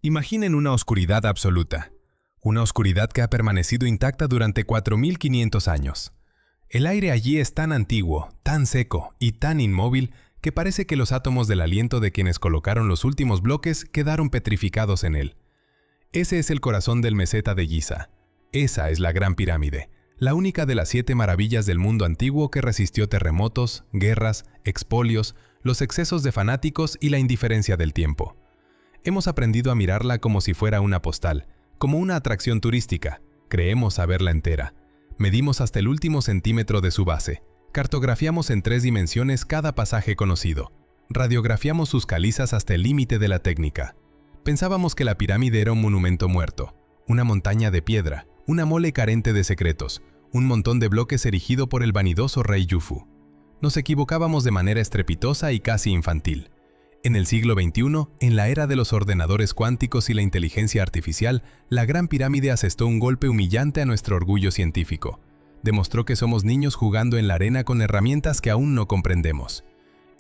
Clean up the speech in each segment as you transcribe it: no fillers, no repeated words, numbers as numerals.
Imaginen una oscuridad absoluta, una oscuridad que ha permanecido intacta durante 4500 años. El aire allí es tan antiguo, tan seco y tan inmóvil que parece que los átomos del aliento de quienes colocaron los últimos bloques quedaron petrificados en él. Ese es el corazón del Meseta de Giza. Esa es la Gran Pirámide, la única de las 7 maravillas del mundo antiguo que resistió terremotos, guerras, expolios, los excesos de fanáticos y la indiferencia del tiempo. Hemos aprendido a mirarla como si fuera una postal, como una atracción turística. Creemos saberla entera. Medimos hasta el último centímetro de su base. Cartografiamos en 3 dimensiones cada pasaje conocido. Radiografiamos sus calizas hasta el límite de la técnica. Pensábamos que la pirámide era un monumento muerto, una montaña de piedra, una mole carente de secretos, un montón de bloques erigido por el vanidoso rey Yufu. Nos equivocábamos de manera estrepitosa y casi infantil. En el siglo XXI, en la era de los ordenadores cuánticos y la inteligencia artificial, la Gran Pirámide asestó un golpe humillante a nuestro orgullo científico. Demostró que somos niños jugando en la arena con herramientas que aún no comprendemos.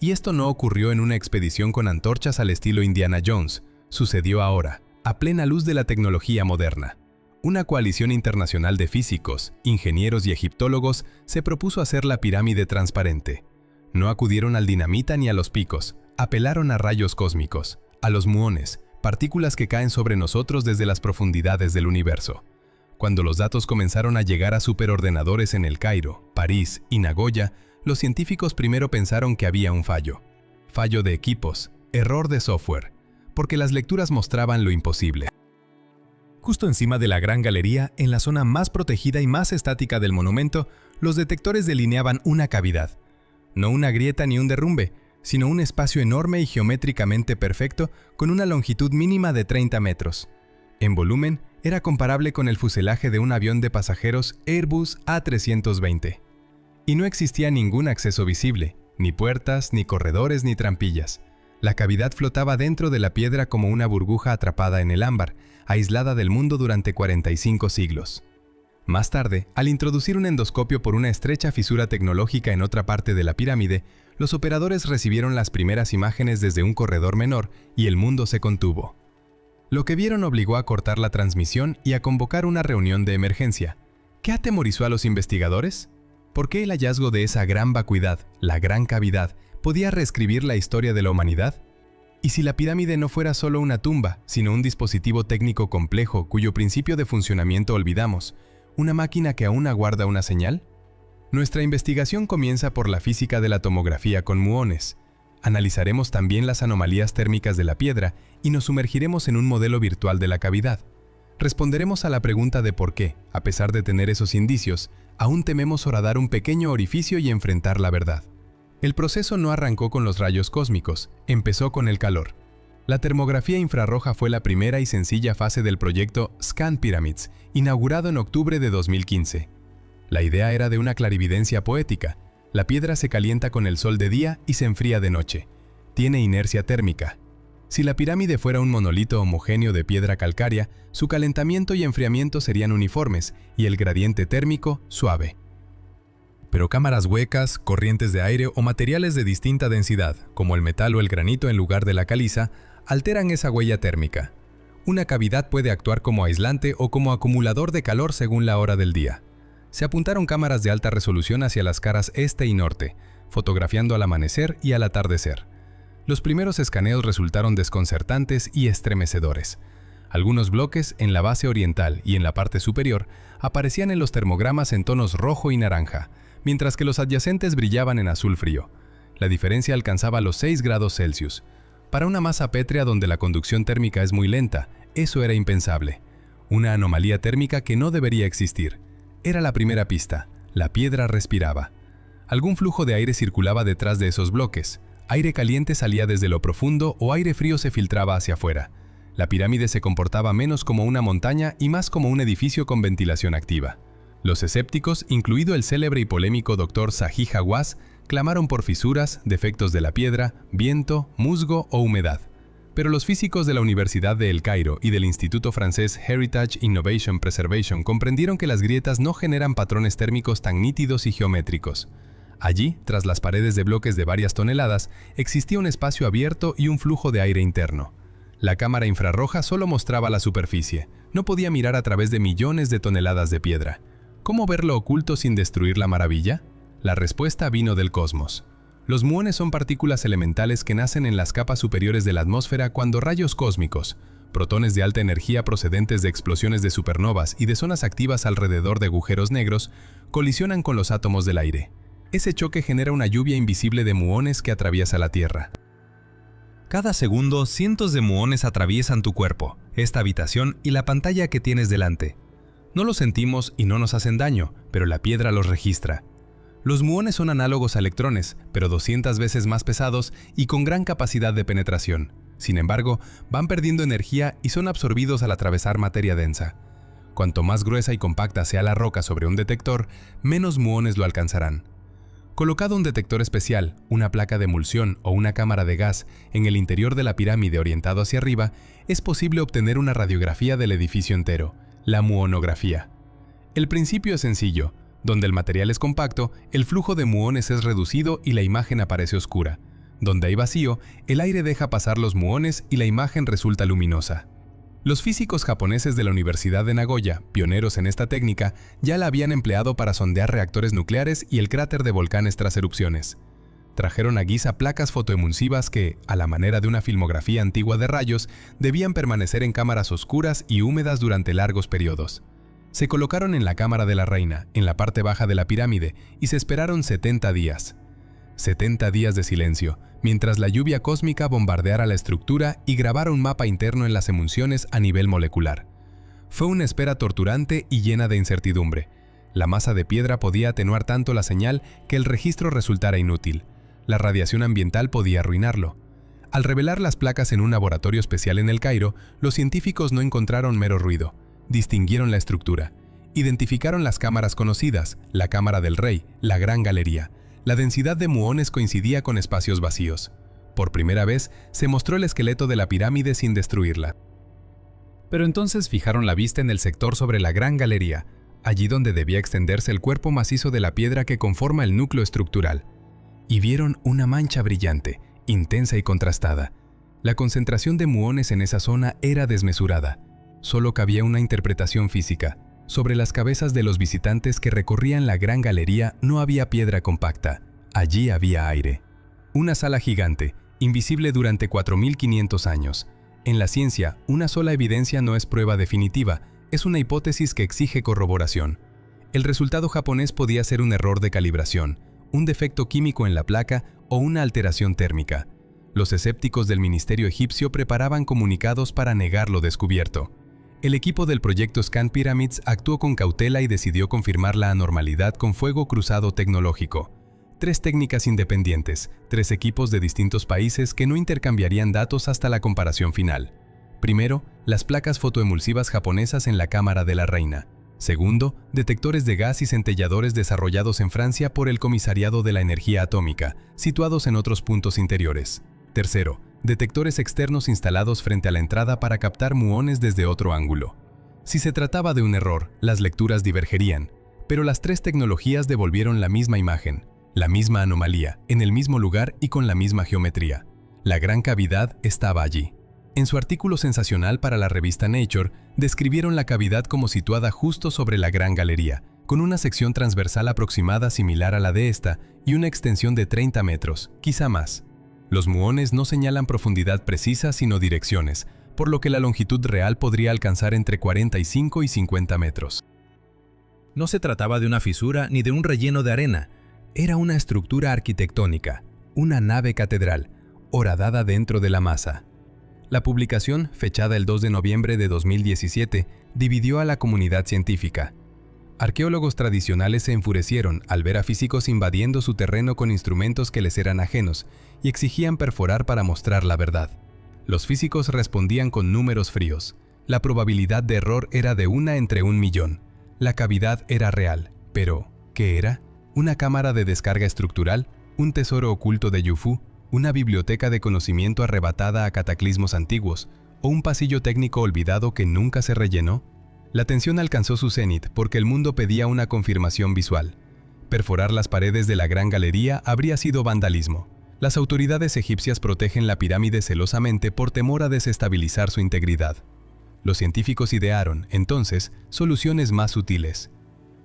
Y esto no ocurrió en una expedición con antorchas al estilo Indiana Jones. Sucedió ahora, a plena luz de la tecnología moderna. Una coalición internacional de físicos, ingenieros y egiptólogos se propuso hacer la pirámide transparente. No acudieron al dinamita ni a los picos. Apelaron a rayos cósmicos, a los muones, partículas que caen sobre nosotros desde las profundidades del universo. Cuando los datos comenzaron a llegar a superordenadores en El Cairo, París y Nagoya, los científicos primero pensaron que había un fallo. Fallo de equipos, error de software, porque las lecturas mostraban lo imposible. Justo encima de la gran galería, en la zona más protegida y más estática del monumento, los detectores delineaban una cavidad. No una grieta ni un derrumbe, sino un espacio enorme y geométricamente perfecto con una longitud mínima de 30 metros. En volumen, era comparable con el fuselaje de un avión de pasajeros Airbus A320. Y no existía ningún acceso visible, ni puertas, ni corredores, ni trampillas. La cavidad flotaba dentro de la piedra como una burbuja atrapada en el ámbar, aislada del mundo durante 45 siglos. Más tarde, al introducir un endoscopio por una estrecha fisura tecnológica en otra parte de la pirámide, los operadores recibieron las primeras imágenes desde un corredor menor y el mundo se contuvo. Lo que vieron obligó a cortar la transmisión y a convocar una reunión de emergencia. ¿Qué atemorizó a los investigadores? ¿Por qué el hallazgo de esa gran vacuidad, la gran cavidad, podía reescribir la historia de la humanidad? ¿Y si la pirámide no fuera solo una tumba, sino un dispositivo técnico complejo cuyo principio de funcionamiento olvidamos? ¿Una máquina que aún aguarda una señal? Nuestra investigación comienza por la física de la tomografía con muones. Analizaremos también las anomalías térmicas de la piedra y nos sumergiremos en un modelo virtual de la cavidad. Responderemos a la pregunta de por qué, a pesar de tener esos indicios, aún tememos horadar un pequeño orificio y enfrentar la verdad. El proceso no arrancó con los rayos cósmicos, empezó con el calor. La termografía infrarroja fue la primera y sencilla fase del proyecto Scan Pyramids, inaugurado en octubre de 2015. La idea era de una clarividencia poética. La piedra se calienta con el sol de día y se enfría de noche. Tiene inercia térmica. Si la pirámide fuera un monolito homogéneo de piedra calcárea, su calentamiento y enfriamiento serían uniformes y el gradiente térmico suave. Pero cámaras huecas, corrientes de aire o materiales de distinta densidad, como el metal o el granito en lugar de la caliza, alteran esa huella térmica. Una cavidad puede actuar como aislante o como acumulador de calor según la hora del día. Se apuntaron cámaras de alta resolución hacia las caras este y norte, fotografiando al amanecer y al atardecer. Los primeros escaneos resultaron desconcertantes y estremecedores. Algunos bloques en la base oriental y en la parte superior aparecían en los termogramas en tonos rojo y naranja, mientras que los adyacentes brillaban en azul frío. La diferencia alcanzaba los 6 grados Celsius. Para una masa pétrea donde la conducción térmica es muy lenta, eso era impensable. Una anomalía térmica que no debería existir. Era la primera pista. La piedra respiraba. Algún flujo de aire circulaba detrás de esos bloques. Aire caliente salía desde lo profundo o aire frío se filtraba hacia afuera. La pirámide se comportaba menos como una montaña y más como un edificio con ventilación activa. Los escépticos, incluido el célebre y polémico Dr. Zahi Hawass, clamaron por fisuras, defectos de la piedra, viento, musgo o humedad. Pero los físicos de la Universidad de El Cairo y del Instituto francés Heritage Innovation Preservation comprendieron que las grietas no generan patrones térmicos tan nítidos y geométricos. Allí, tras las paredes de bloques de varias toneladas, existía un espacio abierto y un flujo de aire interno. La cámara infrarroja solo mostraba la superficie, no podía mirar a través de millones de toneladas de piedra. ¿Cómo ver lo oculto sin destruir la maravilla? La respuesta vino del cosmos. Los muones son partículas elementales que nacen en las capas superiores de la atmósfera cuando rayos cósmicos, protones de alta energía procedentes de explosiones de supernovas y de zonas activas alrededor de agujeros negros, colisionan con los átomos del aire. Ese choque genera una lluvia invisible de muones que atraviesa la Tierra. Cada segundo, cientos de muones atraviesan tu cuerpo, esta habitación y la pantalla que tienes delante. No los sentimos y no nos hacen daño, pero la piedra los registra. Los muones son análogos a electrones, pero 200 veces más pesados y con gran capacidad de penetración. Sin embargo, van perdiendo energía y son absorbidos al atravesar materia densa. Cuanto más gruesa y compacta sea la roca sobre un detector, menos muones lo alcanzarán. Colocado un detector especial, una placa de emulsión o una cámara de gas en el interior de la pirámide orientado hacia arriba, es posible obtener una radiografía del edificio entero, la muonografía. El principio es sencillo. Donde el material es compacto, el flujo de muones es reducido y la imagen aparece oscura. Donde hay vacío, el aire deja pasar los muones y la imagen resulta luminosa. Los físicos japoneses de la Universidad de Nagoya, pioneros en esta técnica, ya la habían empleado para sondear reactores nucleares y el cráter de volcanes tras erupciones. Trajeron a Giza placas fotoemulsivas que, a la manera de una filmografía antigua de rayos, debían permanecer en cámaras oscuras y húmedas durante largos periodos. Se colocaron en la cámara de la reina, en la parte baja de la pirámide, y se esperaron 70 días. 70 días de silencio, mientras la lluvia cósmica bombardeara la estructura y grabara un mapa interno en las emulsiones a nivel molecular. Fue una espera torturante y llena de incertidumbre. La masa de piedra podía atenuar tanto la señal que el registro resultara inútil. La radiación ambiental podía arruinarlo. Al revelar las placas en un laboratorio especial en El Cairo, los científicos no encontraron mero ruido. Distinguieron la estructura. Identificaron las cámaras conocidas, la Cámara del Rey, la Gran Galería. La densidad de muones coincidía con espacios vacíos. Por primera vez, se mostró el esqueleto de la pirámide sin destruirla. Pero entonces fijaron la vista en el sector sobre la Gran Galería, allí donde debía extenderse el cuerpo macizo de la piedra que conforma el núcleo estructural. Y vieron una mancha brillante, intensa y contrastada. La concentración de muones en esa zona era desmesurada. Solo cabía una interpretación física. Sobre las cabezas de los visitantes que recorrían la Gran Galería no había piedra compacta. Allí había aire. Una sala gigante, invisible durante 4500 años. En la ciencia, una sola evidencia no es prueba definitiva, es una hipótesis que exige corroboración. El resultado japonés podía ser un error de calibración, un defecto químico en la placa o una alteración térmica. Los escépticos del ministerio egipcio preparaban comunicados para negar lo descubierto. El equipo del proyecto Scan Pyramids actuó con cautela y decidió confirmar la anormalidad con fuego cruzado tecnológico. 3 técnicas independientes, 3 equipos de distintos países que no intercambiarían datos hasta la comparación final. Primero, las placas fotoemulsivas japonesas en la Cámara de la Reina. Segundo, detectores de gas y centelladores desarrollados en Francia por el Comisariado de la Energía Atómica, situados en otros puntos interiores. Tercero, detectores externos instalados frente a la entrada para captar muones desde otro ángulo. Si se trataba de un error, las lecturas divergerían, pero las 3 tecnologías devolvieron la misma imagen, la misma anomalía, en el mismo lugar y con la misma geometría. La gran cavidad estaba allí. En su artículo sensacional para la revista Nature, describieron la cavidad como situada justo sobre la Gran Galería, con una sección transversal aproximada similar a la de esta y una extensión de 30 metros, quizá más. Los muones no señalan profundidad precisa sino direcciones, por lo que la longitud real podría alcanzar entre 45 y 50 metros. No se trataba de una fisura ni de un relleno de arena, era una estructura arquitectónica, una nave catedral, horadada dentro de la masa. La publicación, fechada el 2 de noviembre de 2017, dividió a la comunidad científica. Arqueólogos tradicionales se enfurecieron al ver a físicos invadiendo su terreno con instrumentos que les eran ajenos y exigían perforar para mostrar la verdad. Los físicos respondían con números fríos. La probabilidad de error era de 1 entre 1.000.000. La cavidad era real, pero ¿qué era? ¿Una cámara de descarga estructural? ¿Un tesoro oculto de Yufu? ¿Una biblioteca de conocimiento arrebatada a cataclismos antiguos? ¿O un pasillo técnico olvidado que nunca se rellenó? La tensión alcanzó su cenit porque el mundo pedía una confirmación visual. Perforar las paredes de la Gran Galería habría sido vandalismo. Las autoridades egipcias protegen la pirámide celosamente por temor a desestabilizar su integridad. Los científicos idearon, entonces, soluciones más sutiles.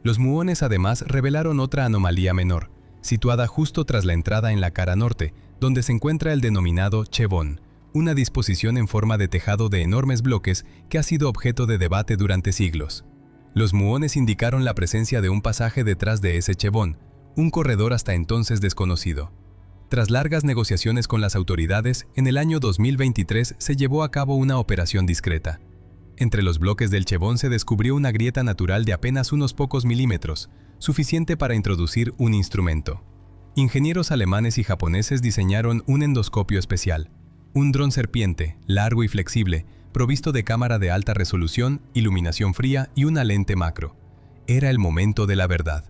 Los muones además revelaron otra anomalía menor, situada justo tras la entrada en la cara norte, donde se encuentra el denominado chevón, una disposición en forma de tejado de enormes bloques que ha sido objeto de debate durante siglos. Los muones indicaron la presencia de un pasaje detrás de ese chevón, un corredor hasta entonces desconocido. Tras largas negociaciones con las autoridades, en el año 2023 se llevó a cabo una operación discreta. Entre los bloques del chevón se descubrió una grieta natural de apenas unos pocos milímetros, suficiente para introducir un instrumento. Ingenieros alemanes y japoneses diseñaron un endoscopio especial, un dron serpiente, largo y flexible, provisto de cámara de alta resolución, iluminación fría y una lente macro. Era el momento de la verdad.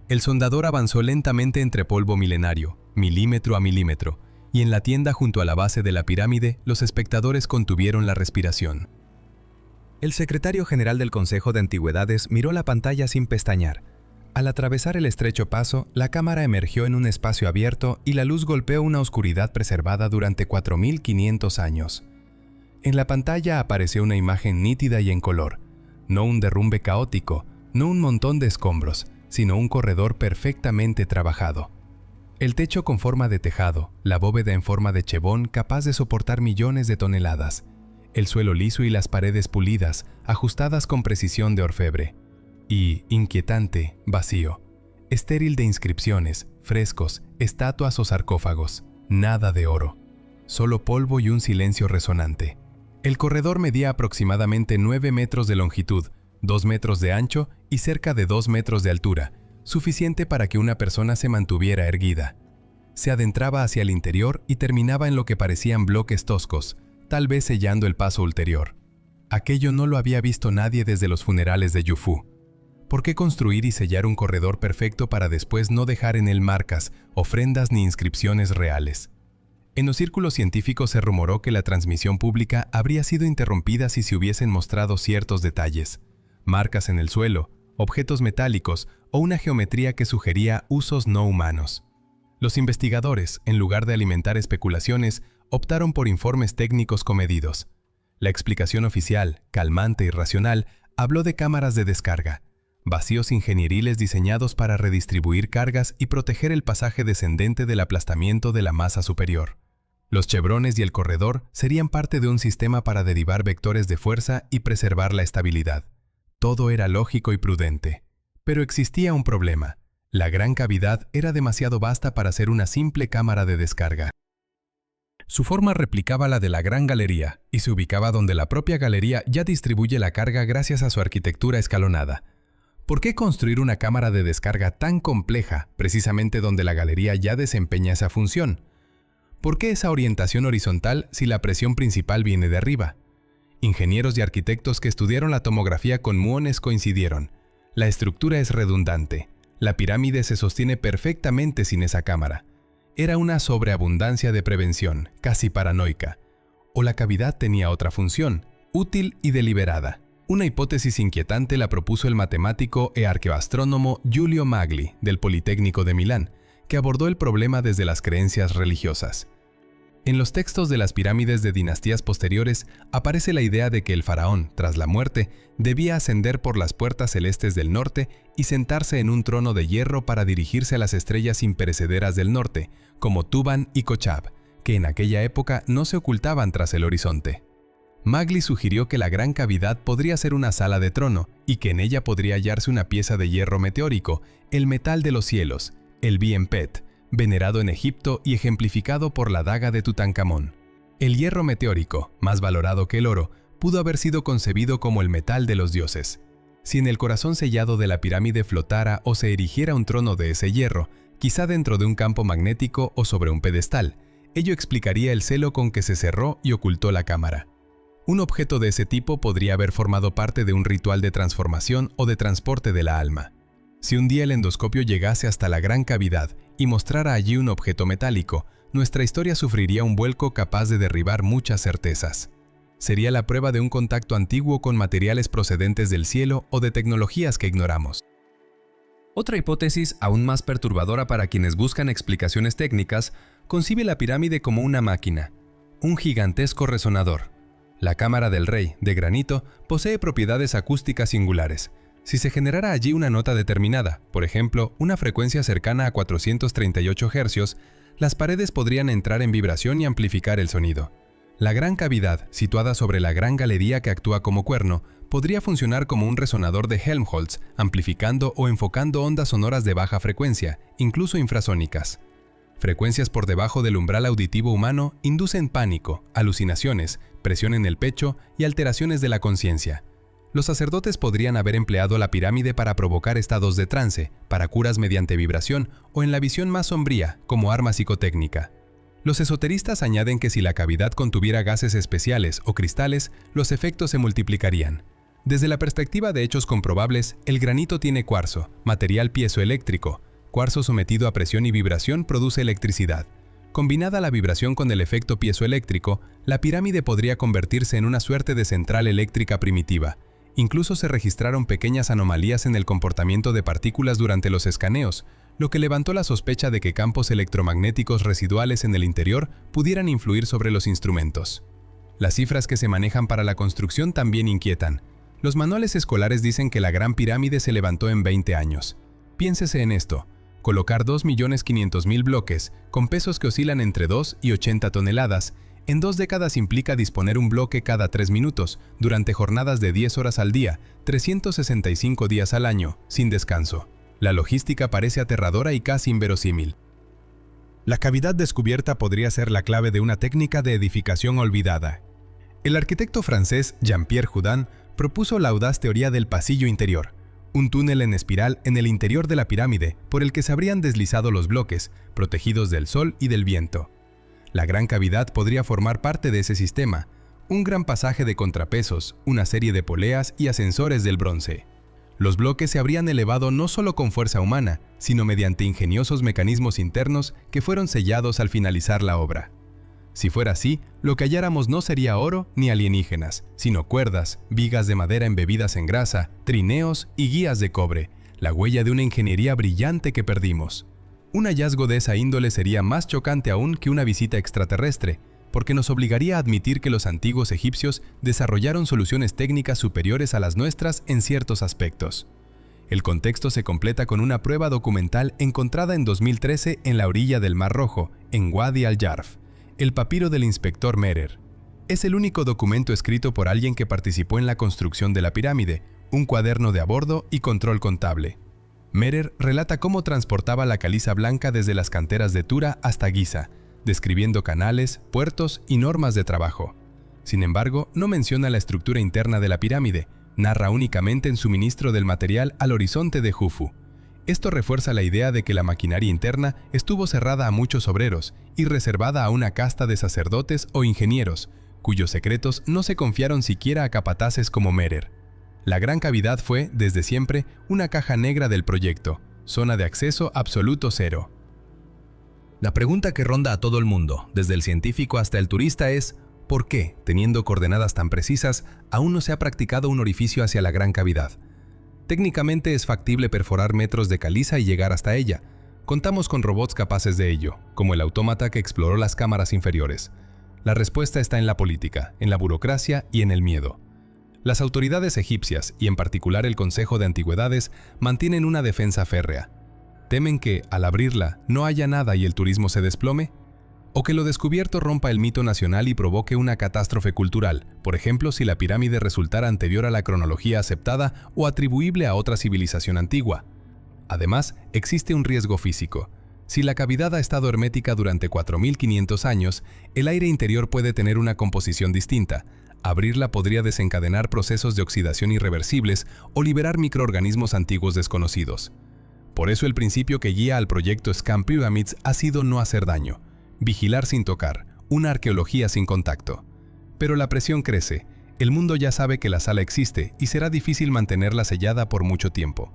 El sondador avanzó lentamente entre polvo milenario, milímetro a milímetro, y en la tienda junto a la base de la pirámide, los espectadores contuvieron la respiración. El secretario general del Consejo de Antigüedades miró la pantalla sin pestañear. Al atravesar el estrecho paso, la cámara emergió en un espacio abierto y la luz golpeó una oscuridad preservada durante 4500 años. En la pantalla apareció una imagen nítida y en color. No un derrumbe caótico, no un montón de escombros, sino un corredor perfectamente trabajado. El techo con forma de tejado, la bóveda en forma de chevón capaz de soportar millones de toneladas, el suelo liso y las paredes pulidas, ajustadas con precisión de orfebre. Y, inquietante, vacío, estéril de inscripciones, frescos, estatuas o sarcófagos, nada de oro, solo polvo y un silencio resonante. El corredor medía aproximadamente 9 metros de longitud, 2 metros de ancho y cerca de 2 metros de altura, suficiente para que una persona se mantuviera erguida. Se adentraba hacia el interior y terminaba en lo que parecían bloques toscos, tal vez sellando el paso ulterior. Aquello no lo había visto nadie desde los funerales de Yufu. ¿Por qué construir y sellar un corredor perfecto para después no dejar en él marcas, ofrendas ni inscripciones reales? En los círculos científicos se rumoró que la transmisión pública habría sido interrumpida si se hubiesen mostrado ciertos detalles, marcas en el suelo, objetos metálicos o una geometría que sugería usos no humanos. Los investigadores, en lugar de alimentar especulaciones, optaron por informes técnicos comedidos. La explicación oficial, calmante y racional, habló de cámaras de descarga, vacíos ingenieriles diseñados para redistribuir cargas y proteger el pasaje descendente del aplastamiento de la masa superior. Los chevrones y el corredor serían parte de un sistema para derivar vectores de fuerza y preservar la estabilidad. Todo era lógico y prudente. Pero existía un problema. La gran cavidad era demasiado vasta para ser una simple cámara de descarga. Su forma replicaba la de la Gran Galería y se ubicaba donde la propia galería ya distribuye la carga gracias a su arquitectura escalonada. ¿Por qué construir una cámara de descarga tan compleja precisamente donde la galería ya desempeña esa función? ¿Por qué esa orientación horizontal si la presión principal viene de arriba? Ingenieros y arquitectos que estudiaron la tomografía con muones coincidieron. La estructura es redundante. La pirámide se sostiene perfectamente sin esa cámara. Era una sobreabundancia de prevención, casi paranoica. O la cavidad tenía otra función, útil y deliberada. Una hipótesis inquietante la propuso el matemático e arqueoastrónomo Giulio Magli, del Politécnico de Milán, que abordó el problema desde las creencias religiosas. En los textos de las pirámides de dinastías posteriores aparece la idea de que el faraón, tras la muerte, debía ascender por las puertas celestes del norte y sentarse en un trono de hierro para dirigirse a las estrellas imperecederas del norte, como Tuban y Kochab, que en aquella época no se ocultaban tras el horizonte. Magli sugirió que la gran cavidad podría ser una sala de trono y que en ella podría hallarse una pieza de hierro meteórico, el metal de los cielos, el Bien-Pet, venerado en Egipto y ejemplificado por la daga de Tutankamón. El hierro meteórico, más valorado que el oro, pudo haber sido concebido como el metal de los dioses. Si en el corazón sellado de la pirámide flotara o se erigiera un trono de ese hierro, quizá dentro de un campo magnético o sobre un pedestal, ello explicaría el celo con que se cerró y ocultó la cámara. Un objeto de ese tipo podría haber formado parte de un ritual de transformación o de transporte de la alma. Si un día el endoscopio llegase hasta la gran cavidad y mostrara allí un objeto metálico, nuestra historia sufriría un vuelco capaz de derribar muchas certezas. Sería la prueba de un contacto antiguo con materiales procedentes del cielo o de tecnologías que ignoramos. Otra hipótesis, aún más perturbadora para quienes buscan explicaciones técnicas, concibe la pirámide como una máquina, un gigantesco resonador. La cámara del Rey, de granito, posee propiedades acústicas singulares. Si se generara allí una nota determinada, por ejemplo, una frecuencia cercana a 438 Hz, las paredes podrían entrar en vibración y amplificar el sonido. La gran cavidad, situada sobre la gran galería que actúa como cuerno, podría funcionar como un resonador de Helmholtz, amplificando o enfocando ondas sonoras de baja frecuencia, incluso infrasónicas. Frecuencias por debajo del umbral auditivo humano inducen pánico, alucinaciones, presión en el pecho y alteraciones de la conciencia. Los sacerdotes podrían haber empleado la pirámide para provocar estados de trance, para curas mediante vibración o en la visión más sombría, como arma psicotécnica. Los esoteristas añaden que si la cavidad contuviera gases especiales o cristales, los efectos se multiplicarían. Desde la perspectiva de hechos comprobables, el granito tiene cuarzo, material piezoeléctrico. Cuarzo sometido a presión y vibración produce electricidad. Combinada la vibración con el efecto piezoeléctrico, la pirámide podría convertirse en una suerte de central eléctrica primitiva. Incluso se registraron pequeñas anomalías en el comportamiento de partículas durante los escaneos, lo que levantó la sospecha de que campos electromagnéticos residuales en el interior pudieran influir sobre los instrumentos. Las cifras que se manejan para la construcción también inquietan. Los manuales escolares dicen que la Gran Pirámide se levantó en 20 años. Piénsese en esto. Colocar 2.500.000 bloques, con pesos que oscilan entre 2 y 80 toneladas, en 2 décadas implica disponer un bloque cada 3 minutos, durante jornadas de 10 horas al día, 365 días al año, sin descanso. La logística parece aterradora y casi inverosímil. La cavidad descubierta podría ser la clave de una técnica de edificación olvidada. El arquitecto francés Jean-Pierre Houdin propuso la audaz teoría del pasillo interior, un túnel en espiral en el interior de la pirámide por el que se habrían deslizado los bloques, protegidos del sol y del viento. La gran cavidad podría formar parte de ese sistema, un gran pasaje de contrapesos, una serie de poleas y ascensores del bronce. Los bloques se habrían elevado no solo con fuerza humana, sino mediante ingeniosos mecanismos internos que fueron sellados al finalizar la obra. Si fuera así, lo que halláramos no sería oro ni alienígenas, sino cuerdas, vigas de madera embebidas en grasa, trineos y guías de cobre, la huella de una ingeniería brillante que perdimos. Un hallazgo de esa índole sería más chocante aún que una visita extraterrestre, porque nos obligaría a admitir que los antiguos egipcios desarrollaron soluciones técnicas superiores a las nuestras en ciertos aspectos. El contexto se completa con una prueba documental encontrada en 2013 en la orilla del Mar Rojo, en Wadi al-Jarf, el papiro del inspector Merer. Es el único documento escrito por alguien que participó en la construcción de la pirámide, un cuaderno de a bordo y control contable. Merer relata cómo transportaba la caliza blanca desde las canteras de Tura hasta Giza, describiendo canales, puertos y normas de trabajo. Sin embargo, no menciona la estructura interna de la pirámide, narra únicamente en suministro del material al horizonte de Jufu. Esto refuerza la idea de que la maquinaria interna estuvo cerrada a muchos obreros y reservada a una casta de sacerdotes o ingenieros, cuyos secretos no se confiaron siquiera a capataces como Merer. La gran cavidad fue, desde siempre, una caja negra del proyecto, zona de acceso absoluto cero. La pregunta que ronda a todo el mundo, desde el científico hasta el turista, es ¿por qué, teniendo coordenadas tan precisas, aún no se ha practicado un orificio hacia la gran cavidad? Técnicamente es factible perforar metros de caliza y llegar hasta ella. Contamos con robots capaces de ello, como el autómata que exploró las cámaras inferiores. La respuesta está en la política, en la burocracia y en el miedo. Las autoridades egipcias, y en particular el Consejo de Antigüedades, mantienen una defensa férrea. ¿Temen que, al abrirla, no haya nada y el turismo se desplome? ¿O que lo descubierto rompa el mito nacional y provoque una catástrofe cultural, por ejemplo si la pirámide resultara anterior a la cronología aceptada o atribuible a otra civilización antigua? Además, existe un riesgo físico. Si la cavidad ha estado hermética durante 4.500 años, el aire interior puede tener una composición distinta. Abrirla podría desencadenar procesos de oxidación irreversibles o liberar microorganismos antiguos desconocidos. Por eso el principio que guía al proyecto Scam Pyramids ha sido no hacer daño, vigilar sin tocar, una arqueología sin contacto. Pero la presión crece, el mundo ya sabe que la sala existe y será difícil mantenerla sellada por mucho tiempo.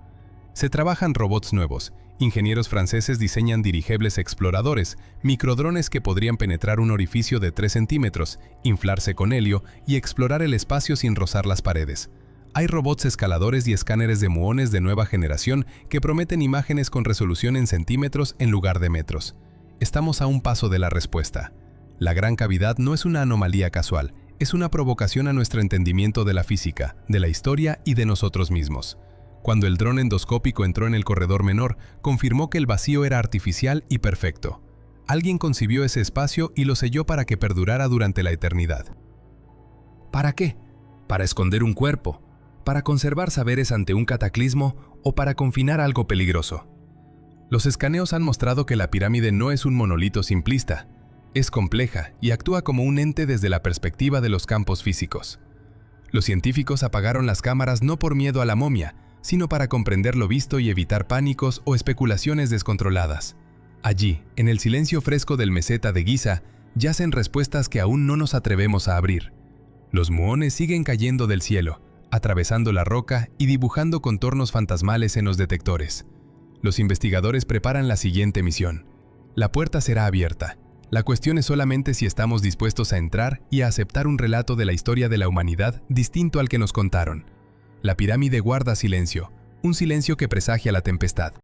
Se trabajan robots nuevos, ingenieros franceses diseñan dirigibles exploradores, microdrones que podrían penetrar un orificio de 3 centímetros, inflarse con helio y explorar el espacio sin rozar las paredes. Hay robots escaladores y escáneres de muones de nueva generación que prometen imágenes con resolución en centímetros en lugar de metros. Estamos a un paso de la respuesta. La gran cavidad no es una anomalía casual, es una provocación a nuestro entendimiento de la física, de la historia y de nosotros mismos. Cuando el dron endoscópico entró en el corredor menor, confirmó que el vacío era artificial y perfecto. Alguien concibió ese espacio y lo selló para que perdurara durante la eternidad. ¿Para qué? ¿Para esconder un cuerpo? ¿Para conservar saberes ante un cataclismo o para confinar algo peligroso? Los escaneos han mostrado que la pirámide no es un monolito simplista. Es compleja y actúa como un ente desde la perspectiva de los campos físicos. Los científicos apagaron las cámaras no por miedo a la momia, sino para comprender lo visto y evitar pánicos o especulaciones descontroladas. Allí, en el silencio fresco del meseta de Giza, yacen respuestas que aún no nos atrevemos a abrir. Los muones siguen cayendo del cielo, atravesando la roca y dibujando contornos fantasmales en los detectores. Los investigadores preparan la siguiente misión. La puerta será abierta. La cuestión es solamente si estamos dispuestos a entrar y a aceptar un relato de la historia de la humanidad distinto al que nos contaron. La pirámide guarda silencio, un silencio que presagia la tempestad.